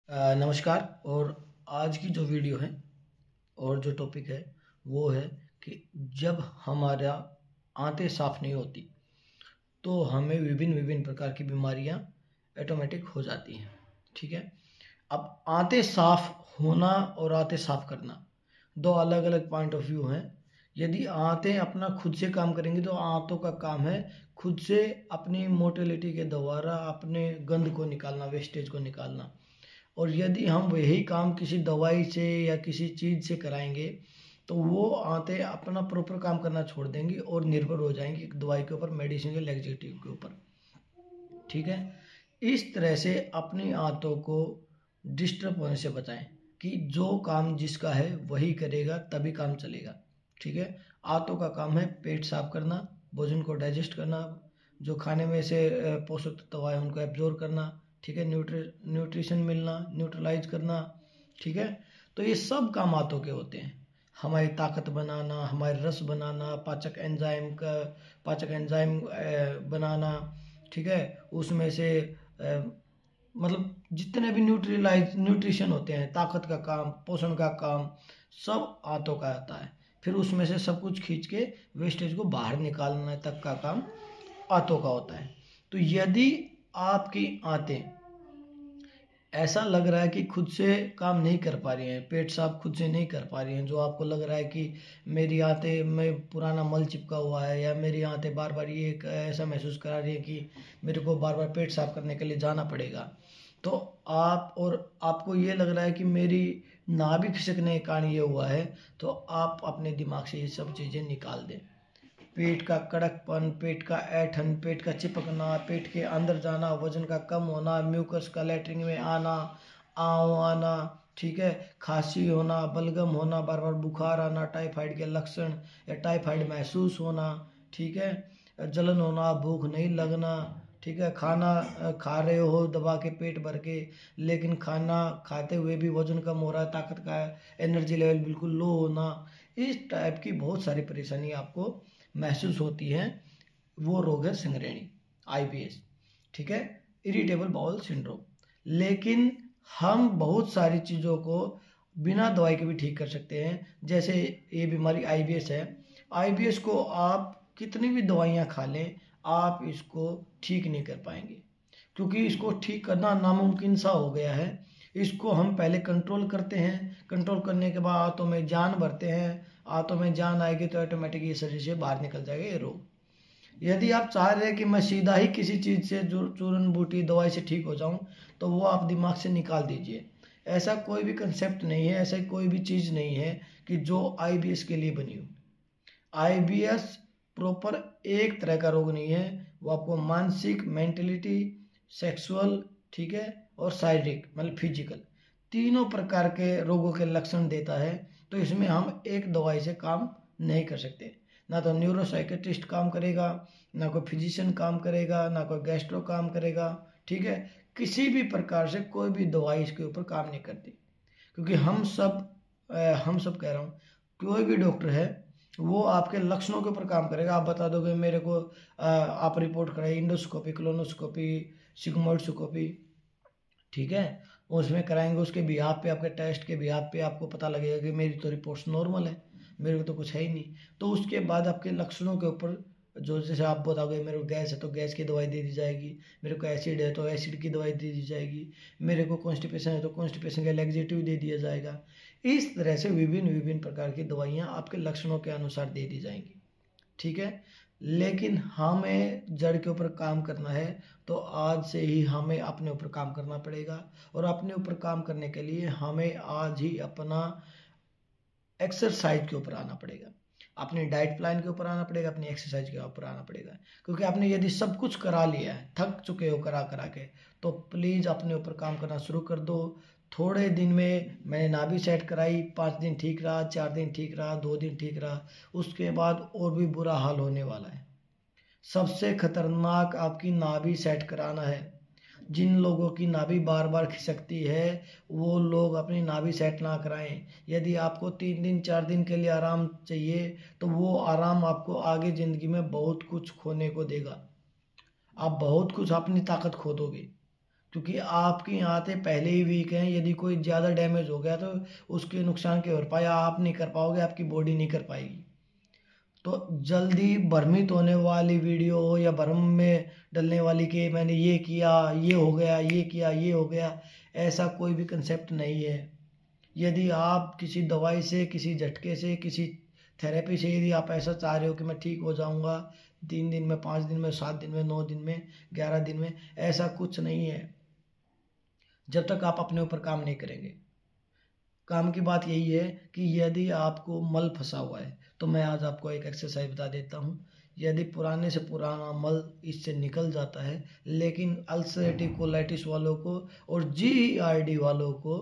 नमस्कार। और आज की जो वीडियो है और जो टॉपिक है वो है कि जब हमारा आंतें साफ नहीं होती तो हमें विभिन्न विभिन्न प्रकार की बीमारियां ऑटोमेटिक हो जाती हैं। ठीक है। अब आंतें साफ होना और आंतें साफ करना दो अलग अलग पॉइंट ऑफ व्यू हैं। यदि आंतें अपना खुद से काम करेंगी तो आंतों का काम है खुद से अपनी मोटिलिटी के द्वारा अपने गंद को निकालना, वेस्टेज को निकालना। और यदि हम वही काम किसी दवाई से या किसी चीज़ से कराएंगे तो वो आंतें अपना प्रॉपर काम करना छोड़ देंगी और निर्भर हो जाएंगी एक दवाई के ऊपर, मेडिसिन के लैक्सेटिव के ऊपर। ठीक है। इस तरह से अपनी आंतों को डिस्टर्ब होने से बचाएं कि जो काम जिसका है वही करेगा तभी काम चलेगा। ठीक है। आंतों का काम है पेट साफ करना, भोजन को डाइजेस्ट करना, जो खाने में से पोषक तत्व है उनको एब्जॉर्ब करना। ठीक है। न्यूट्रिशन मिलना, न्यूट्रलाइज करना। ठीक है। तो ये सब काम आंतों के होते हैं। हमारी ताकत बनाना, हमारे रस बनाना, पाचक एंजाइम बनाना। ठीक है। उसमें से मतलब जितने भी न्यूट्रिशन होते हैं, ताकत का काम, पोषण का काम, सब आंतों का आता है। फिर उसमें से सब कुछ खींच के वेस्टेज को बाहर निकालने तक का काम आंतों का होता है। तो यदि आपकी आंतें ऐसा लग रहा है कि खुद से काम नहीं कर पा रही हैं, पेट साफ खुद से नहीं कर पा रही हैं, जो आपको लग रहा है कि मेरी आंतें में पुराना मल चिपका हुआ है या मेरी आंतें बार बार ये ऐसा महसूस करा रही है कि मेरे को बार बार पेट साफ करने के लिए जाना पड़ेगा, तो आपको ये लग रहा है कि मेरी नाभि खिसकने के कारण ये हुआ है, तो आप अपने दिमाग से ये सब चीज़ें निकाल दें। पेट का कड़कपन, पेट का ऐंठन, पेट का चिपकना, पेट के अंदर जाना, वजन का कम होना, म्यूकस का लैट्रिन में आना, आँव आना। ठीक है। खांसी होना, बलगम होना, बार बार बुखार आना, टाइफाइड के लक्षण या टाइफाइड महसूस होना। ठीक है। जलन होना, भूख नहीं लगना। ठीक है। खाना खा रहे हो दबा के पेट भर के, लेकिन खाना खाते हुए भी वजन कम हो रहा है, ताकत का एनर्जी लेवल बिल्कुल लो होना। इस टाइप की बहुत सारी परेशानी आपको महसूस होती है। वो रोग है संग्रेणी, आईबीएस। ठीक है। Irritable bowel syndrome. लेकिन हम बहुत सारी चीज़ों को बिना दवाई के भी ठीक कर सकते हैं। जैसे ये बीमारी आईबीएस है, आईबीएस को आप कितनी भी दवाइयाँ खा लें आप इसको ठीक नहीं कर पाएंगे, क्योंकि इसको ठीक करना नामुमकिन सा हो गया है। इसको हम पहले कंट्रोल करते हैं, कंट्रोल करने के बाद आंतों में जान भरते हैं, आंतों में जान आएगी तो ऑटोमेटिक ये शरीर से बाहर निकल जाएगा ये रोग। यदि आप चाह रहे हैं कि मैं सीधा ही किसी चीज़ से चूरन बूटी दवाई से ठीक हो जाऊं, तो वो आप दिमाग से निकाल दीजिए। ऐसा कोई भी कंसेप्ट नहीं है, ऐसा कोई भी चीज़ नहीं है कि जो आईबीएस के लिए बनी हो। आईबीएस प्रॉपर एक तरह का रोग नहीं है, वो आपको मानसिक, मेंटलिटी, सेक्सुअल, ठीक है, और शारीरिक मतलब फिजिकल, तीनों प्रकार के रोगों के लक्षण देता है। तो इसमें हम एक दवाई से काम नहीं कर सकते। ना तो न्यूरोसाइकेट्रिस्ट काम करेगा, ना कोई फिजिशियन काम करेगा, ना कोई गैस्ट्रो काम करेगा। ठीक है। किसी भी प्रकार से कोई भी दवाई इसके ऊपर काम नहीं करती, क्योंकि हम सब कह रहा हूँ, कोई भी डॉक्टर है वो आपके लक्षणों के ऊपर काम करेगा। आप बता दोगे मेरे को आप रिपोर्ट कराइए, इंडोस्कोपी, क्लोनोस्कोपी, सिग्मोइडस्कोपी। ठीक है। उसमें कराएंगे, उसके बिहाफ पे, आपके टेस्ट के बिहाफ पे आपको पता लगेगा कि मेरी तो रिपोर्ट्स नॉर्मल है, मेरे को तो कुछ है ही नहीं। तो उसके बाद आपके लक्षणों के ऊपर जो, जैसे आप बताओगे मेरे को गैस है तो गैस की दवाई दे दी जाएगी, मेरे को एसिड है तो एसिड की दवाई दे दी जाएगी, मेरे को कॉन्स्टिपेशन है तो कॉन्स्टिपेशन का लैक्सेटिव दे दिया जाएगा। इस तरह से विभिन्न विभिन्न प्रकार की दवाइयाँ आपके लक्षणों के अनुसार दे दी जाएंगी। ठीक है। लेकिन हमें जड़ के ऊपर काम करना है, तो आज से ही हमें अपने ऊपर काम करना पड़ेगा। और अपने ऊपर काम करने के लिए हमें आज ही अपना एक्सरसाइज के ऊपर आना पड़ेगा, अपनी डाइट प्लान के ऊपर आना पड़ेगा, अपनी एक्सरसाइज के ऊपर आना पड़ेगा। क्योंकि आपने यदि सब कुछ करा लिया है, थक चुके हो करा करा के, तो प्लीज़ अपने ऊपर काम करना शुरू कर दो। थोड़े दिन में मैंने नाभि सेट कराई, 5 दिन ठीक रहा, 4 दिन ठीक रहा, 2 दिन ठीक रहा, उसके बाद और भी बुरा हाल होने वाला है। सबसे खतरनाक आपकी नाभि सेट कराना है। जिन लोगों की नाभि बार बार खिसकती है वो लोग अपनी नाभि सेट ना कराएं। यदि आपको 3 दिन 4 दिन के लिए आराम चाहिए तो वो आराम आपको आगे ज़िंदगी में बहुत कुछ खोने को देगा। आप बहुत कुछ अपनी ताकत खो दोगे, क्योंकि आपकी आंतें पहले ही वीक हैं। यदि कोई ज़्यादा डैमेज हो गया तो उसके नुकसान की भरपाई आप नहीं कर पाओगे, आपकी बॉडी नहीं कर पाएगी। तो जल्दी भ्रमित होने वाली वीडियो हो या भ्रम में डलने वाली कि मैंने ये किया, ये हो गया, ये किया, ये हो गया, ऐसा कोई भी कंसेप्ट नहीं है। यदि आप किसी दवाई से, किसी झटके से, किसी थेरेपी से यदि आप ऐसा चाह रहे हो कि मैं ठीक हो जाऊंगा 3 दिन में, 5 दिन में, 7 दिन में, 9 दिन में, 11 दिन में, ऐसा कुछ नहीं है जब तक आप अपने ऊपर काम नहीं करेंगे। काम की बात यही है कि यदि आपको मल फंसा हुआ है तो मैं आज आपको एक एक्सरसाइज बता देता हूँ। यदि पुराने से पुराना मल इससे निकल जाता है, लेकिन अल्सरेटिव कोलाइटिस वालों को और GERD वालों को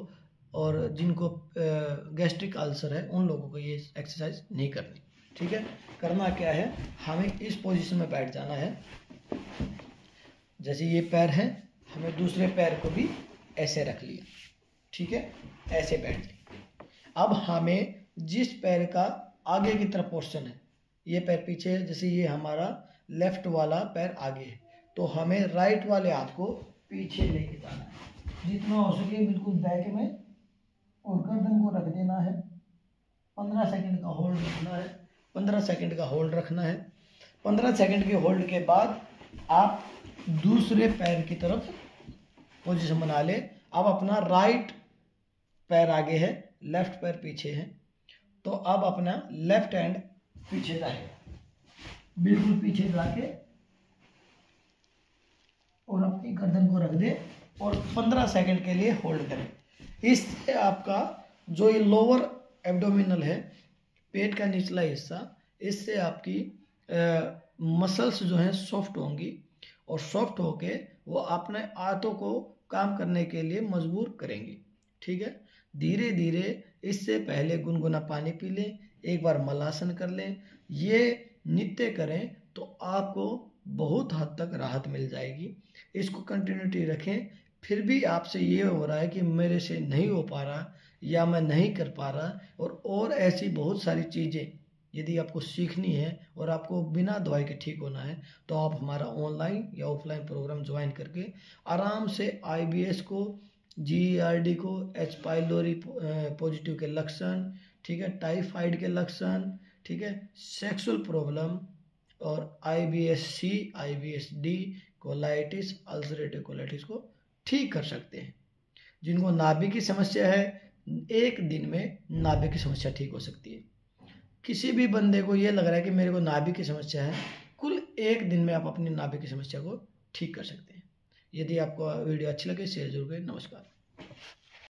और जिनको गैस्ट्रिक अल्सर है उन लोगों को ये एक्सरसाइज नहीं करनी। ठीक है, करना क्या है, हमें इस पोजीशन में बैठ जाना है। जैसे ये पैर है, हमें दूसरे पैर को भी ऐसे रख लिया। ठीक है, ऐसे बैठ लिया। अब हमें जिस पैर का आगे की तरफ पोर्शन है, ये पैर पीछे है, जैसे ये हमारा लेफ्ट वाला पैर आगे है, तो हमें राइट वाले हाथ को पीछे लेके जाना है जितना हो सके, बिल्कुल बैक में, और गर्दन को रख देना है। 15 सेकंड का होल्ड रखना है। 15 सेकंड का होल्ड रखना है। 15 सेकंड के होल्ड के बाद आप दूसरे पैर की तरफ पोजीशन बना ले। अब अपना राइट पैर आगे है, लेफ्ट पैर पीछे है, तो अब अपना लेफ्ट हैंड पीछे जाएगा, बिल्कुल पीछे जाके और अपनी गर्दन को रख दे और 15 सेकंड के लिए होल्ड करें। इससे आपका जो ये लोअर एब्डोमिनल है, पेट का निचला हिस्सा, इससे आपकी मसल्स जो हैं सॉफ्ट होंगी और सॉफ्ट होके वो अपने हाथों को काम करने के लिए मजबूर करेंगी। ठीक है, धीरे धीरे इससे पहले गुनगुना पानी पी लें, एक बार मलासन कर लें। ये नित्य करें तो आपको बहुत हद तक राहत मिल जाएगी। इसको कंटिन्यूटी रखें। फिर भी आपसे ये हो रहा है कि मेरे से नहीं हो पा रहा या मैं नहीं कर पा रहा, और ऐसी बहुत सारी चीज़ें यदि आपको सीखनी है और आपको बिना दवाई के ठीक होना है, तो आप हमारा ऑनलाइन या ऑफलाइन प्रोग्राम ज्वाइन करके आराम से IBS को, GERD को, H पाइलोरी पॉजिटिव के लक्षण, ठीक है, टाइफाइड के लक्षण, ठीक है, सेक्सुअल प्रॉब्लम और IBS-C, IBS-D, colitis, ulcerative colitis को ठीक कर सकते हैं। जिनको नाभि की समस्या है, 1 दिन में नाभि की समस्या ठीक हो सकती है। किसी भी बंदे को ये लग रहा है कि मेरे को नाभि की समस्या है, कुल 1 दिन में आप अपनी नाभि की समस्या को ठीक कर सकते हैं। यदि आपको वीडियो अच्छी लगे शेयर जरूर करें। नमस्कार।